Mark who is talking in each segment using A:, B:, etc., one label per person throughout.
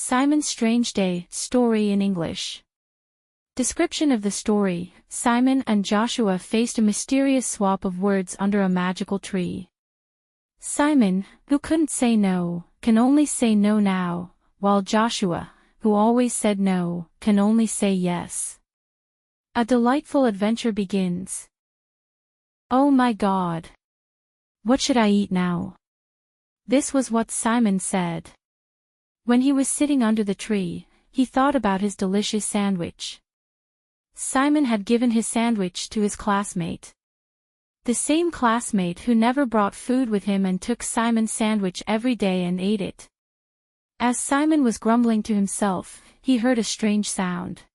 A: Simon's Strange Day story in English. Description of the story: Simon and Joshua faced a mysterious swap of words under a magical tree. Simon, who couldn't say no, can only say no now, while Joshua, who always said no, can only say yes. A delightful adventure begins. Oh my God! What should I eat now? This was what Simon said. When he was sitting under the tree, he thought about his delicious sandwich. Simon had given his sandwich to his classmate. The same classmate who never brought food with him and took Simon's sandwich every day and ate it. As Simon was grumbling to himself, he heard a strange sound.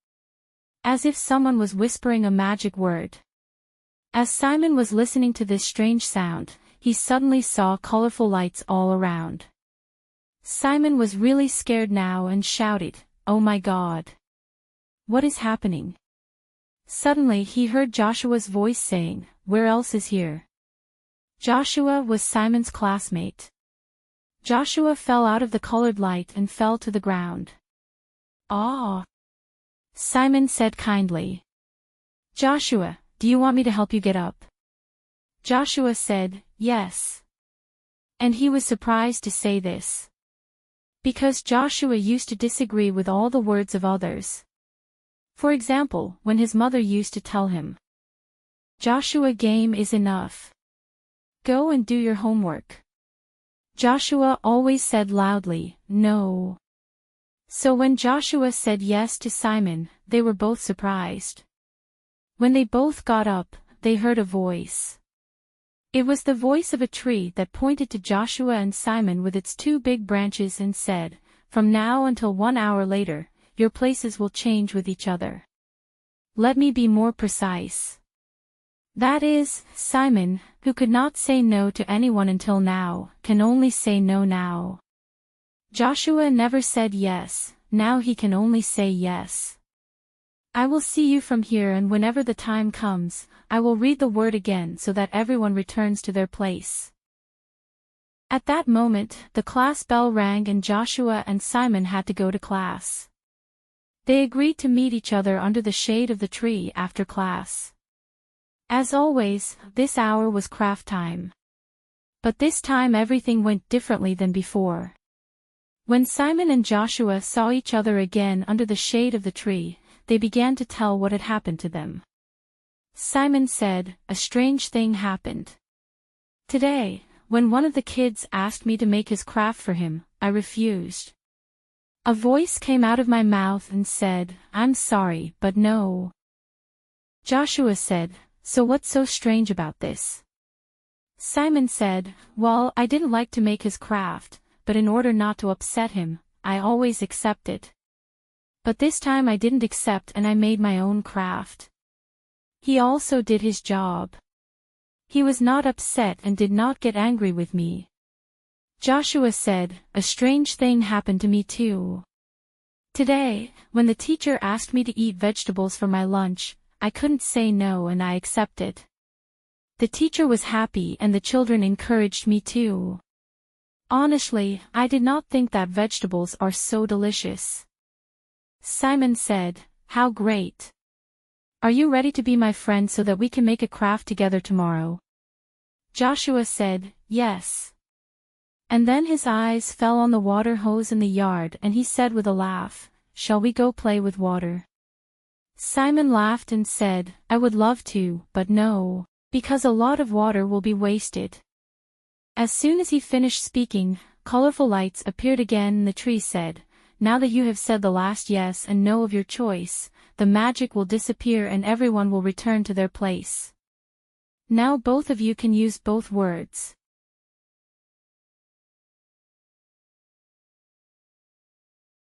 A: As if someone was whispering a magic word. As Simon was listening to this strange sound, he suddenly saw colorful lights all around. Simon was really scared now and shouted, "Oh my God! What is happening?" Suddenly he heard Joshua's voice saying, "Where else is here?" Joshua was Simon's classmate. Joshua fell out of the colored light and fell to the ground. "Ah!" Simon said kindly. "Joshua, do you want me to help you get up?" Joshua said, "Yes." And he was surprised to say this, because Joshua used to disagree with all the words of others. For example, when his mother used to tell him, "Joshua, game is enough. Go and do your homework." Joshua always said loudly, "No." So when Joshua said yes to Simon, they were both surprised. When they both got up, they heard a voice. It was the voice of a tree that pointed to Joshua and Simon with its two big branches and said, "From now until 1 hour later, your places will change with each other." Let me be more precise. That is, Simon, who could not say no to anyone until now, can only say no now. Joshua never said yes, now he can only say yes. I will see you from here, and whenever the time comes, I will read the word again so that everyone returns to their place. At that moment, the class bell rang and Joshua and Simon had to go to class. They agreed to meet each other under the shade of the tree after class. As always, this hour was craft time. But this time everything went differently than before. When Simon and Joshua saw each other again under the shade of the tree, they began to tell what had happened to them. Simon said, "A strange thing happened. Today, when one of the kids asked me to make his craft for him, I refused. A voice came out of my mouth and said, 'I'm sorry, but no.'" Joshua said, "So what's so strange about this?" Simon said, "Well, I didn't like to make his craft, but in order not to upset him, I always accepted. But this time I didn't accept and I made my own craft." He also did his job. He was not upset and did not get angry with me. Joshua said, "A strange thing happened to me too. Today, when the teacher asked me to eat vegetables for my lunch, I couldn't say no and I accepted. The teacher was happy and the children encouraged me too. Honestly, I did not think that vegetables are so delicious." Simon said, "How great. Are you ready to be my friend so that we can make a craft together tomorrow?" Joshua said, "Yes." And then his eyes fell on the water hose in the yard and he said with a laugh, "Shall we go play with water?" Simon laughed and said, "I would love to, but no, because a lot of water will be wasted." As soon as he finished speaking, colorful lights appeared again and the tree said, "Now that you have said the last yes and no of your choice, the magic will disappear and everyone will return to their place. Now both of you can use both words.